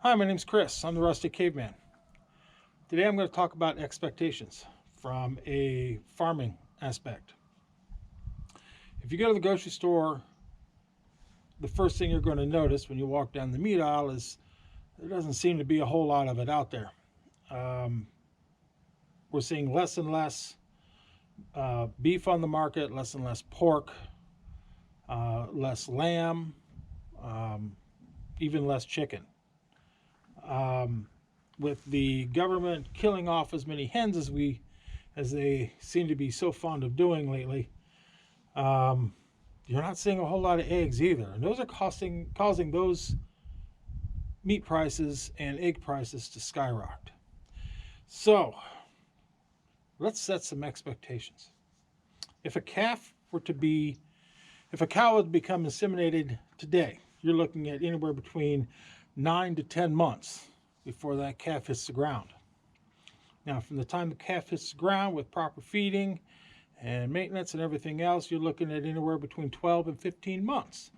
Hi, my name's Chris. I'm the Rustic Caveman. Today I'm going to talk about expectations from a farming aspect. If you go to the grocery store, the first thing you're going to notice when you walk down the meat aisle is there doesn't seem to be a whole lot of it out there. Um, we're seeing less and less beef on the market, less and less pork, less lamb, um, even less chicken. Um, with the government killing off as many hens as they seem to be so fond of doing lately, um, you're not seeing a whole lot of eggs either, and those are causing those meat prices and egg prices to skyrocket. So let's set some expectations. If a calf were to be, if a cow would become inseminated today, you're looking at anywhere between 9 to 10 months before that calf hits the ground. Now, from the time the calf hits the ground with proper feeding and maintenance and everything else, you're looking at anywhere between 12 and 15 months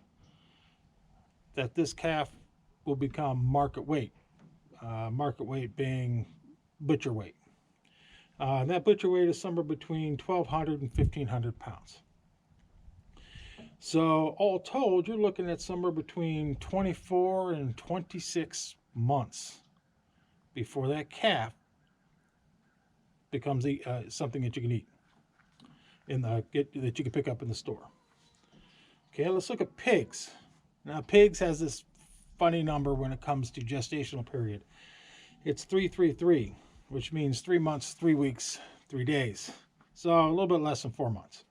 that this calf will become market weight. Market weight being butcher weight. That butcher weight is somewhere between 1,200 and 1,500 pounds. So, all told, you're looking at somewhere between 24 and 26 months before that calf becomes something that you can eat that you can pick up in the store. Okay, let's look at pigs. Now, pigs has this funny number when it comes to gestational period. It's 333, which means 3 months, 3 weeks, 3 days. So a little bit less than 4 months.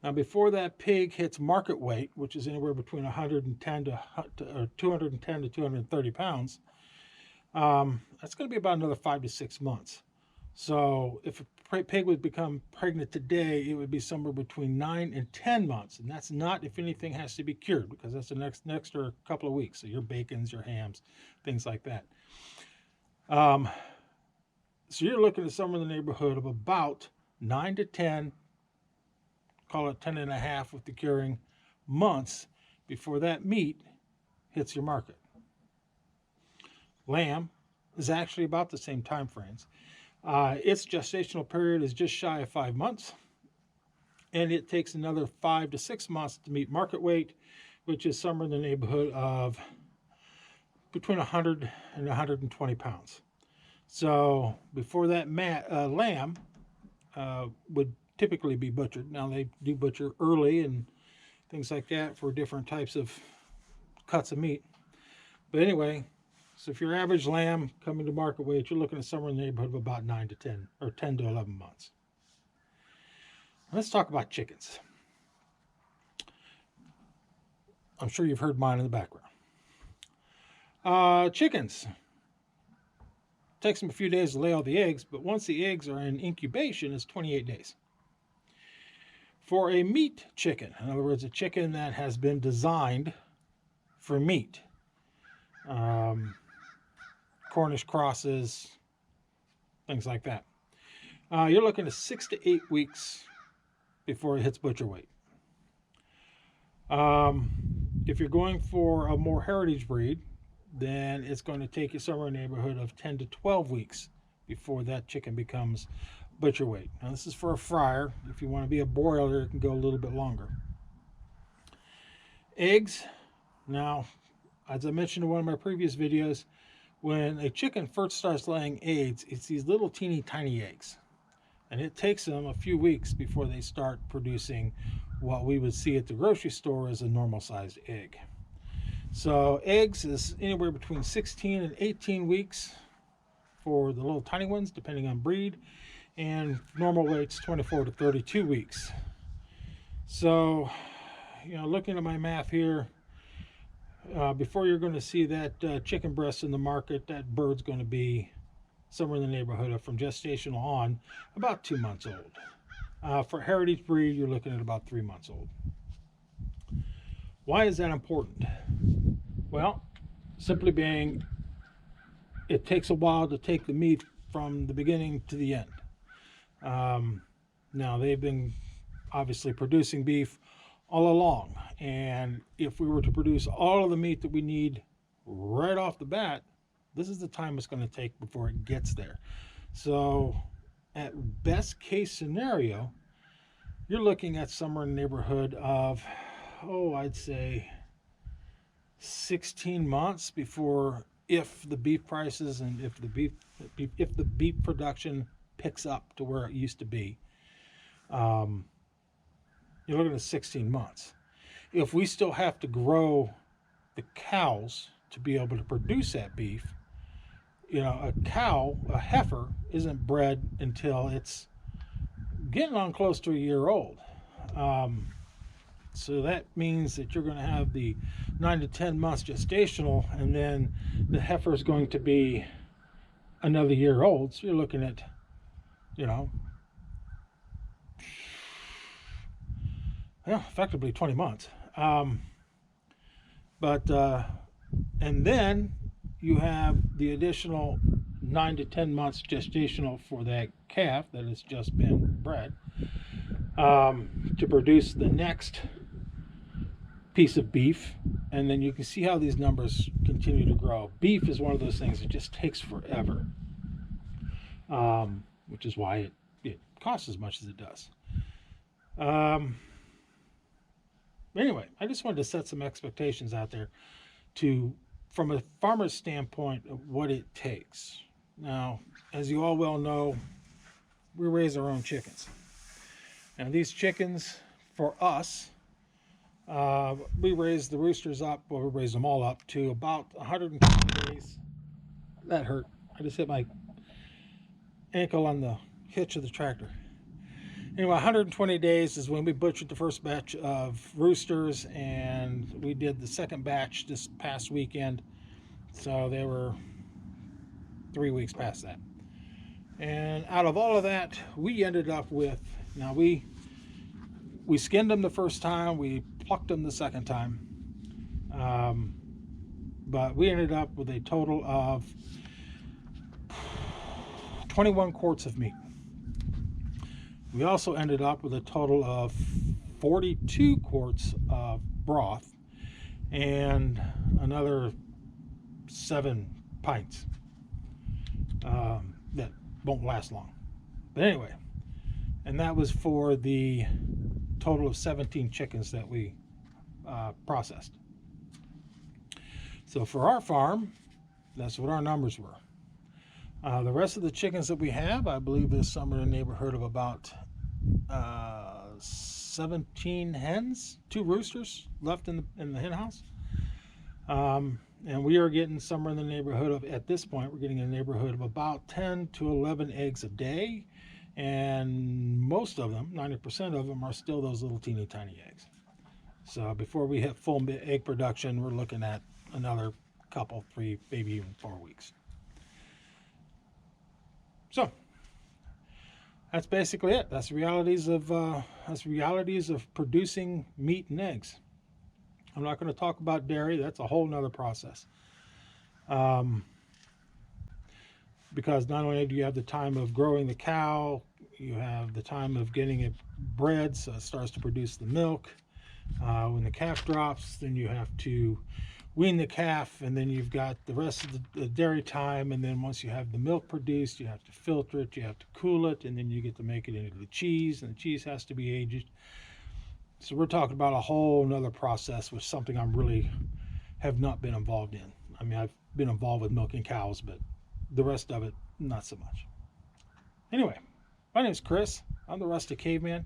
Now, before that pig hits market weight, which is anywhere between 110 to 210 to 230 pounds, that's going to be about another 5 to 6 months. So if a pig would become pregnant today, it would be somewhere between 9 and 10 months. And that's not if anything has to be cured, because that's an extra couple of weeks. So your bacons, your hams, things like that. So you're looking at somewhere in the neighborhood of about 9 to 10, call it 10 and a half with the curing, months before that meat hits your market. Lamb is actually about the same time frames. Its gestational period is just shy of 5 months, and it takes another 5 to 6 months to meet market weight, which is somewhere in the neighborhood of between 100 and 120 pounds. So before that lamb would typically be butchered. Now, they do butcher early and things like that for different types of cuts of meat. But anyway, so if your average lamb coming to market weight, you're looking at somewhere in the neighborhood of about 9 to 10 or 10 to 11 months. Let's talk about chickens. I'm sure you've heard mine in the background. Chickens. It takes them a few days to lay all the eggs, but once the eggs are in incubation, it's 28 days. For a meat chicken, in other words, a chicken that has been designed for meat, Cornish crosses, things like that, you're looking at 6 to 8 weeks before it hits butcher weight. If you're going for a more heritage breed, then it's going to take you somewhere in the neighborhood of 10 to 12 weeks before that chicken becomes butcher weight. Now, this is for a fryer. If you want to be a broiler, it can go a little bit longer. Eggs. Now, as I mentioned in one of my previous videos, when a chicken first starts laying eggs, it's these little teeny tiny eggs. And it takes them a few weeks before they start producing what we would see at the grocery store as a normal sized egg. So eggs is anywhere between 16 and 18 weeks for the little tiny ones, depending on breed, and normal weight's 24 to 32 weeks. So, looking at my math here, before you're going to see that chicken breast in the market, that bird's going to be somewhere in the neighborhood of, from gestational on, about 2 months old. For heritage breed, you're looking at about 3 months old. Why is that important? Well, simply being, it takes a while to take the meat from the beginning to the end. Now, they've been obviously producing beef all along, and if we were to produce all of the meat that we need right off the bat, this is the time it's going to take before it gets there. So, at best case scenario, you're looking at somewhere in the neighborhood of, I'd say 16 months before, if the beef prices and if the beef production picks up to where it used to be, you're looking at 16 months. If we still have to grow the cows to be able to produce that beef, a heifer isn't bred until it's getting on close to a year old. So that means that you're going to have the 9 to 10 months gestational, and then the heifer is going to be another year old. So you're looking at, effectively 20 months. And then you have the additional 9 to 10 months gestational for that calf that has just been bred, to produce the next piece of beef. And then you can see how these numbers continue to grow. Beef is one of those things that just takes forever, which is why it costs as much as it does. Anyway, I just wanted to set some expectations out there from a farmer's standpoint of what it takes. Now, as you all well know, we raise our own chickens. Now, these chickens, for us, we raise the roosters up, we raise them all up to about 120 days. That hurt. I just hit my ankle on the hitch of the tractor. Anyway, 120 days is when we butchered the first batch of roosters, and we did the second batch this past weekend. So they were 3 weeks past that. And out of all of that, we ended up with, now we skinned them the first time, we plucked them the second time. But we ended up with a total of 21 quarts of meat. We also ended up with a total of 42 quarts of broth and another 7 pints that won't last long. But anyway, and that was for the total of 17 chickens that we processed. So for our farm, that's what our numbers were. The rest of the chickens that we have, I believe there's somewhere in the neighborhood of about 17 hens, 2 roosters left in the hen house. And we are getting somewhere in the neighborhood of, at this point, we're getting in the neighborhood of about 10 to 11 eggs a day. And most of them, 90% of them, are still those little teeny tiny eggs. So before we hit full egg production, we're looking at another couple, 3, maybe even 4 weeks. So that's basically it. That's realities of producing meat and eggs. I'm not going to talk about dairy. That's a whole nother process. Because not only do you have the time of growing the cow, you have the time of getting it bred, so it starts to produce the milk. When the calf drops, then you have to wean the calf, and then you've got the rest of the dairy time, and then once you have the milk produced, you have to filter it, you have to cool it, and then you get to make it into the cheese, and the cheese has to be aged. So we're talking about a whole nother process, which is something I really have not been involved in. I mean, I've been involved with milking cows, but the rest of it, not so much. Anyway, my name is Chris. I'm the Rustic Caveman.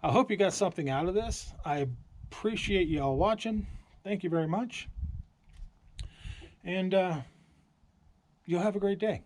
I hope you got something out of this. I appreciate you all watching. Thank you very much. And you'll have a great day.